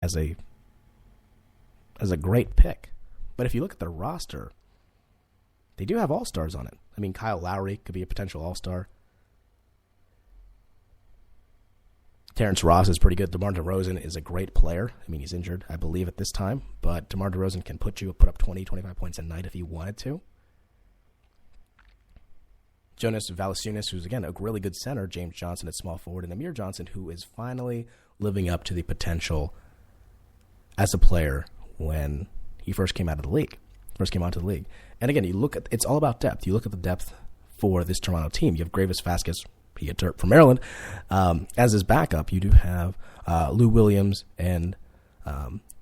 as a great pick. But if you look at their roster, they do have all-stars on it. I mean, Kyle Lowry could be a potential all-star. Terrence Ross is pretty good. DeMar DeRozan is a great player. I mean, he's injured, I believe, at this time. But DeMar DeRozan can put up 20, 25 points a night if he wanted to. Jonas Valanciunas, who's, again, a really good center. James Johnson at small forward. And Amir Johnson, who is finally living up to the potential as a player when he first came onto the league. And again, it's all about depth. You look at the depth for this Toronto team. You have Gravis Vasquez, he had dirt from Maryland. As his backup, you do have Lou Williams and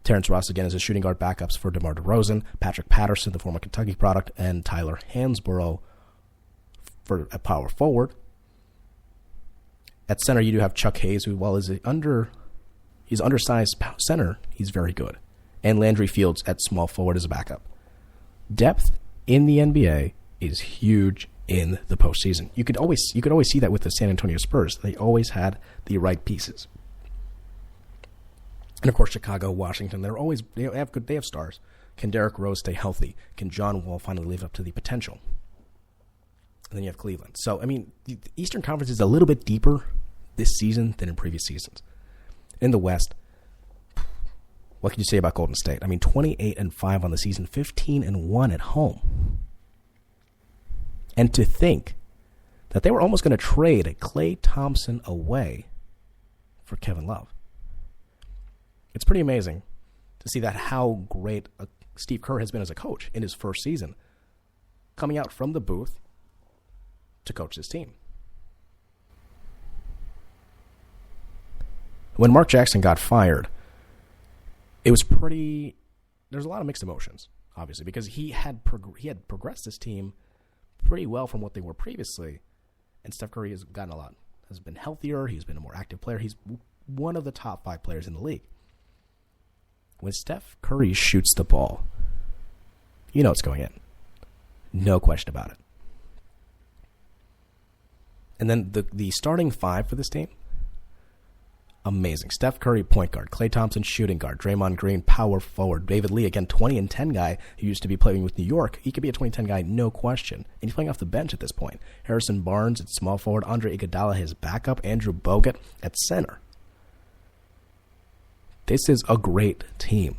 Terrence Ross, again, as his shooting guard backups for DeMar DeRozan, Patrick Patterson, the former Kentucky product, and Tyler Hansborough for a power forward. At center, you do have Chuck Hayes, who, while he's undersized center, he's very good. And Landry Fields at small forward as a backup. Depth in the NBA is huge in the postseason. You could always see that with the San Antonio Spurs. They always had the right pieces. And of course, Chicago, Washington, they have stars. Can Derrick Rose stay healthy? Can John Wall finally live up to the potential? And then you have Cleveland. So, I mean, the Eastern Conference is a little bit deeper this season than in previous seasons. In the West, what can you say about Golden State? I mean, 28-5 on the season, 15-1 at home. And to think that they were almost going to trade Klay Thompson away for Kevin Love. It's pretty amazing to see that how great Steve Kerr has been as a coach in his first season, coming out from the booth to coach his team. When Mark Jackson got fired, it was there's a lot of mixed emotions, obviously, because he had progressed this team pretty well from what they were previously, and Steph Curry has been healthier, he's been a more active player, he's one of the top 5 players in the league. When Steph Curry shoots the ball, you know it's going in. No question about it. And then the starting 5 for this team, amazing. Steph Curry, point guard. Klay Thompson, shooting guard. Draymond Green, power forward. David Lee, again, 20-10 guy who used to be playing with New York. He could be a 20-10 guy, no question. And he's playing off the bench at this point. Harrison Barnes at small forward. Andre Iguodala, his backup. Andrew Bogut at center. This is a great team.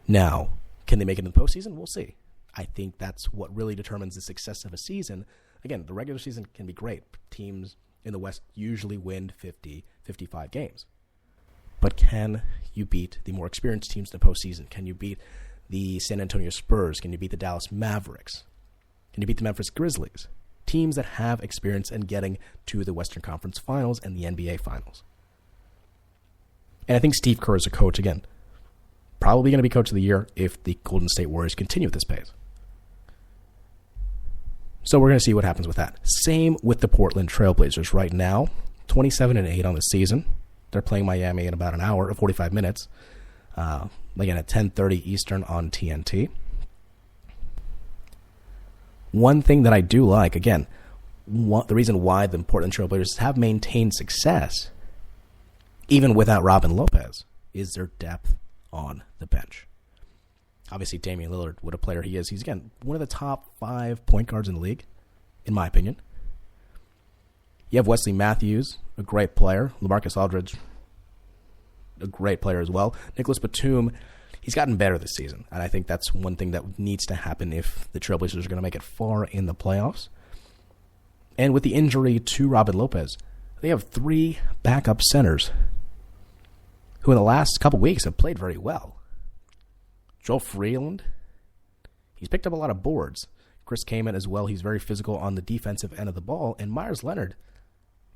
Now, can they make it in the postseason? We'll see. I think that's what really determines the success of a season. Again, the regular season can be great. Teams in the West usually win 50, 55 games. But can you beat the more experienced teams in the postseason? Can you beat the San Antonio Spurs? Can you beat the Dallas Mavericks? Can you beat the Memphis Grizzlies? Teams that have experience in getting to the Western Conference Finals and the NBA Finals. And I think Steve Kerr is a coach, again, probably going to be coach of the year if the Golden State Warriors continue at this pace. So we're going to see what happens with that. Same with the Portland Trailblazers right now, 27-8 on the season. They're playing Miami in about an hour or 45 minutes. Again, at 10:30 Eastern on TNT. One thing that I do like, again, the reason why the Portland Trailblazers have maintained success, even without Robin Lopez, is their depth on the bench. Obviously, Damian Lillard, what a player he is. He's, again, one of the top 5 point guards in the league, in my opinion. You have Wesley Matthews, a great player. LaMarcus Aldridge, a great player as well. Nicholas Batum, he's gotten better this season. And I think that's one thing that needs to happen if the Trailblazers are going to make it far in the playoffs. And with the injury to Robin Lopez, they have 3 backup centers who in the last couple weeks have played very well. Joel Freeland, he's picked up a lot of boards. Chris Kaman as well, he's very physical on the defensive end of the ball. And Myers Leonard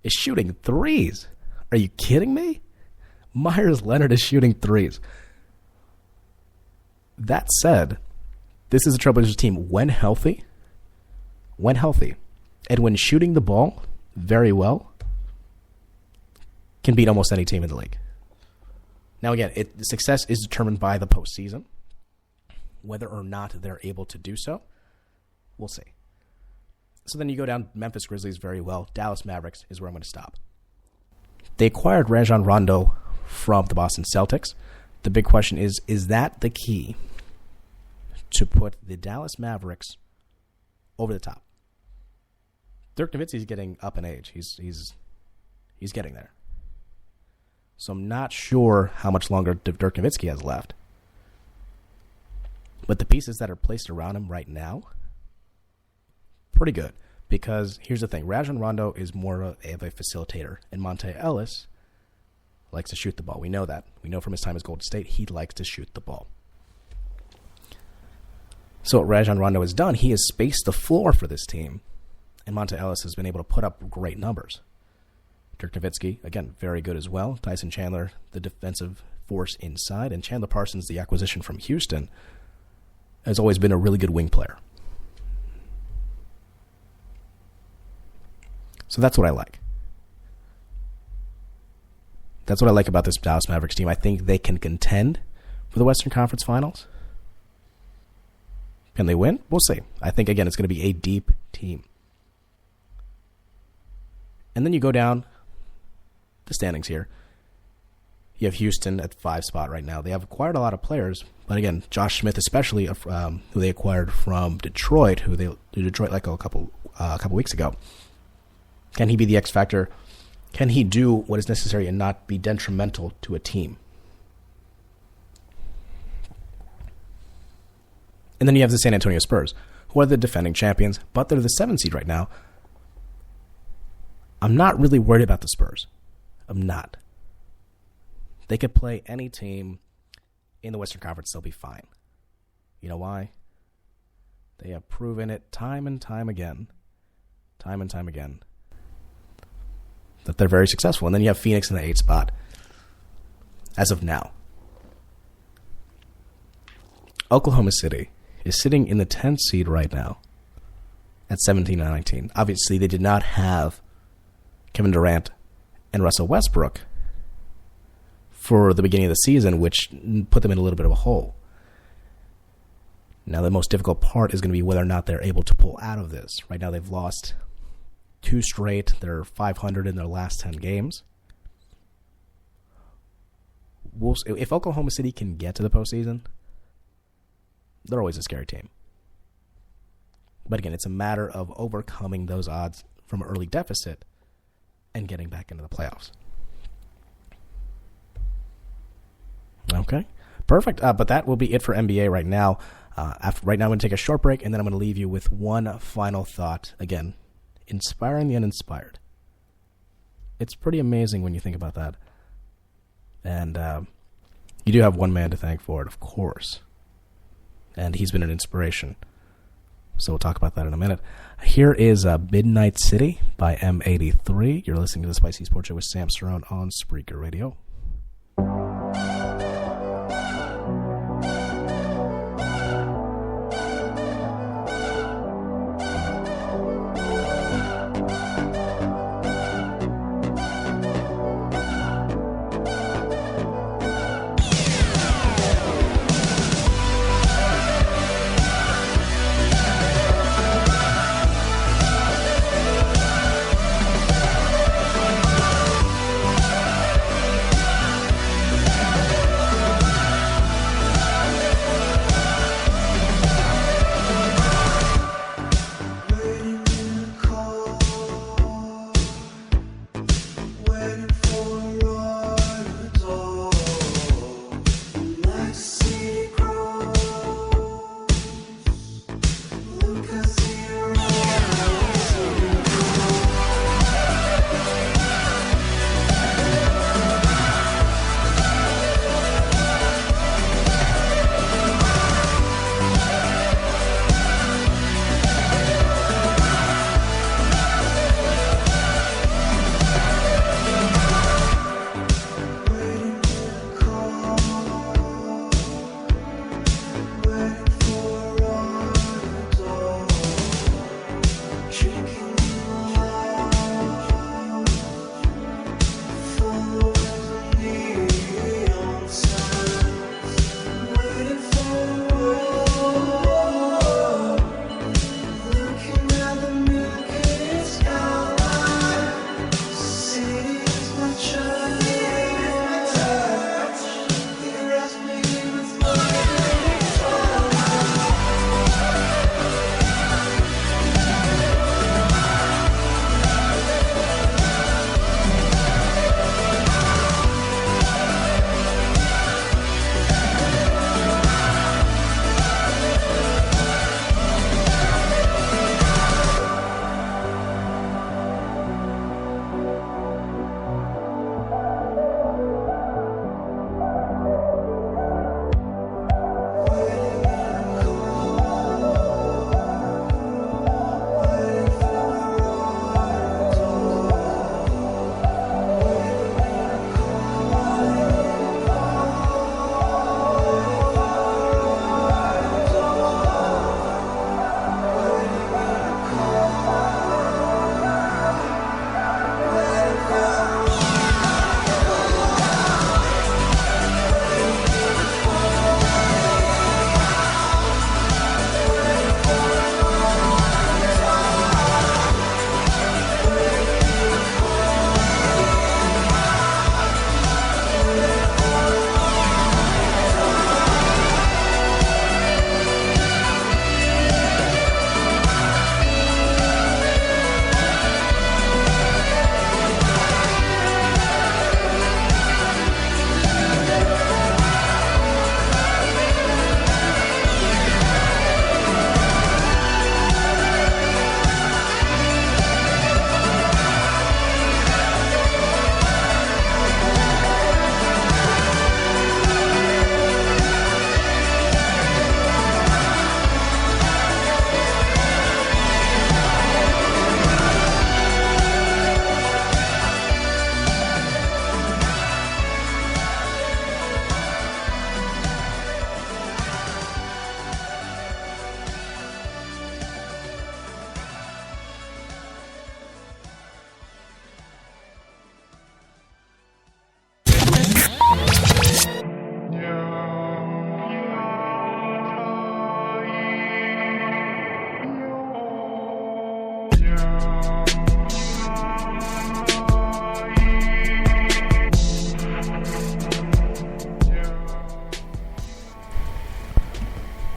is shooting threes. Are you kidding me? Myers Leonard is shooting threes. That said, this is a Trailblazers team when healthy, and when shooting the ball very well, can beat almost any team in the league. Now again, the success is determined by the postseason. Whether or not they're able to do so, we'll see. So then you go down Memphis Grizzlies very well. Dallas Mavericks is where I'm going to stop. They acquired Rajon Rondo from the Boston Celtics. The big question is that the key to put the Dallas Mavericks over the top? Dirk Nowitzki's getting up in age. He's getting there. So I'm not sure how much longer Dirk Nowitzki has left. But the pieces that are placed around him right now, pretty good. Because here's the thing. Rajon Rondo is more of a facilitator. And Monte Ellis likes to shoot the ball. We know that. We know from his time as Golden State, he likes to shoot the ball. So what Rajon Rondo has done, he has spaced the floor for this team. And Monte Ellis has been able to put up great numbers. Dirk Nowitzki, again, very good as well. Tyson Chandler, the defensive force inside. And Chandler Parsons, the acquisition from Houston, has always been a really good wing player. So that's what I like. That's what I like about this Dallas Mavericks team. I think they can contend for the Western Conference Finals. Can they win? We'll see. I think, again, it's going to be a deep team. And then you go down the standings here. You have Houston at 5 spot right now. They have acquired a lot of players, but again, Josh Smith especially, who they acquired from Detroit, Detroit let go a couple weeks ago. Can he be the X factor? Can he do what is necessary and not be detrimental to a team? And then you have the San Antonio Spurs, who are the defending champions, but they're the 7th seed right now. I'm not really worried about the Spurs. I'm not. They could play any team in the Western Conference, they'll be fine. You know why? They have proven it time and time again, that they're very successful. And then you have Phoenix in the 8th spot as of now. Oklahoma City is sitting in the 10th seed right now at 17-19. Obviously, they did not have Kevin Durant and Russell Westbrook for the beginning of the season, which put them in a little bit of a hole. Now, the most difficult part is going to be whether or not they're able to pull out of this. Right now, they've lost 2 straight. They're 500 in their last 10 games. If Oklahoma City can get to the postseason, they're always a scary team. But again, it's a matter of overcoming those odds from an early deficit and getting back into the playoffs. Okay, perfect. But that will be it for NBA right now. Right now, I'm going to take a short break, and then I'm going to leave you with one final thought. Again, inspiring the uninspired. It's pretty amazing when you think about that. And you do have one man to thank for it, of course. And he's been an inspiration. So we'll talk about that in a minute. Here is Midnight City by M83. You're listening to the Spicy Sports Show with Sam Cerrone on Spreaker Radio.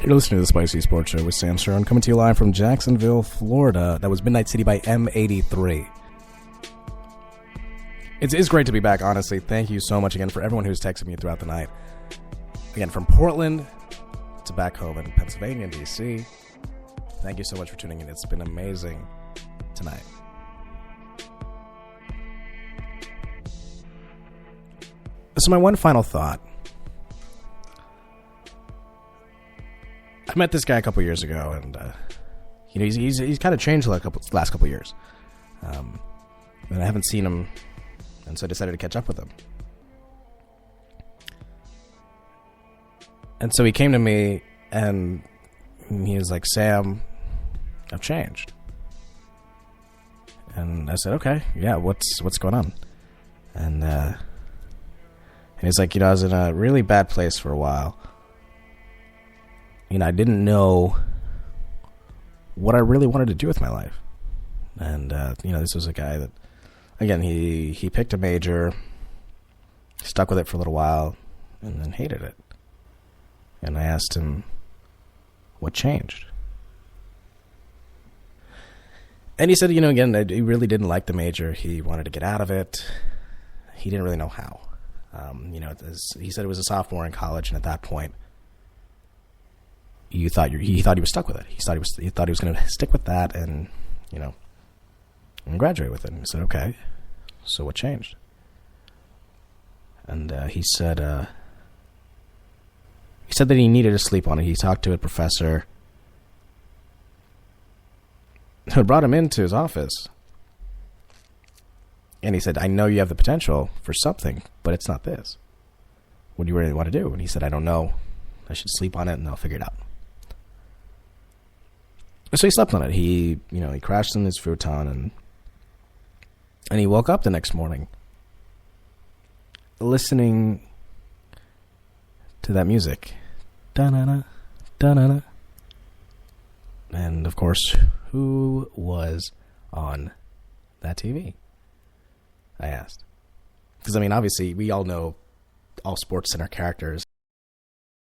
You're listening to the Spicy Sports Show with Sam Stern, coming to you live from Jacksonville, Florida. That was Midnight City by M83. It is great to be back, honestly. Thank you so much again for everyone who's texted me throughout the night. Again, from Portland to back home in Pennsylvania and D.C. Thank you so much for tuning in. It's been amazing tonight. So my one final thought. I met this guy a couple years ago, and he's kind of changed the last couple years. And I haven't seen him, and so I decided to catch up with him. And so he came to me, and he was like, "Sam, I've changed." And I said, "Okay, yeah, what's going on?" And he's like, I was in a really bad place for a while. I didn't know what I really wanted to do with my life. And, this was a guy that, again, he picked a major, stuck with it for a little while, and then hated it. And I asked him, what changed? And he said, again, he really didn't like the major. He wanted to get out of it. He didn't really know how. He said it was a sophomore in college, and at that point, he thought he was stuck with it. He thought he was going to stick with that and graduate with it. And he said, "Okay, so what changed?" And he said that he needed to sleep on it. He talked to a professor who brought him into his office, and he said, "I know you have the potential for something, but it's not this. What do you really want to do?" And he said, "I don't know. I should sleep on it, and I'll figure it out." So he slept on it. He crashed in his futon, and he woke up the next morning listening to that music. Da-na-na, da-na-na. And, of course, who was on that TV? I asked. Because, obviously, we all know all sports center characters.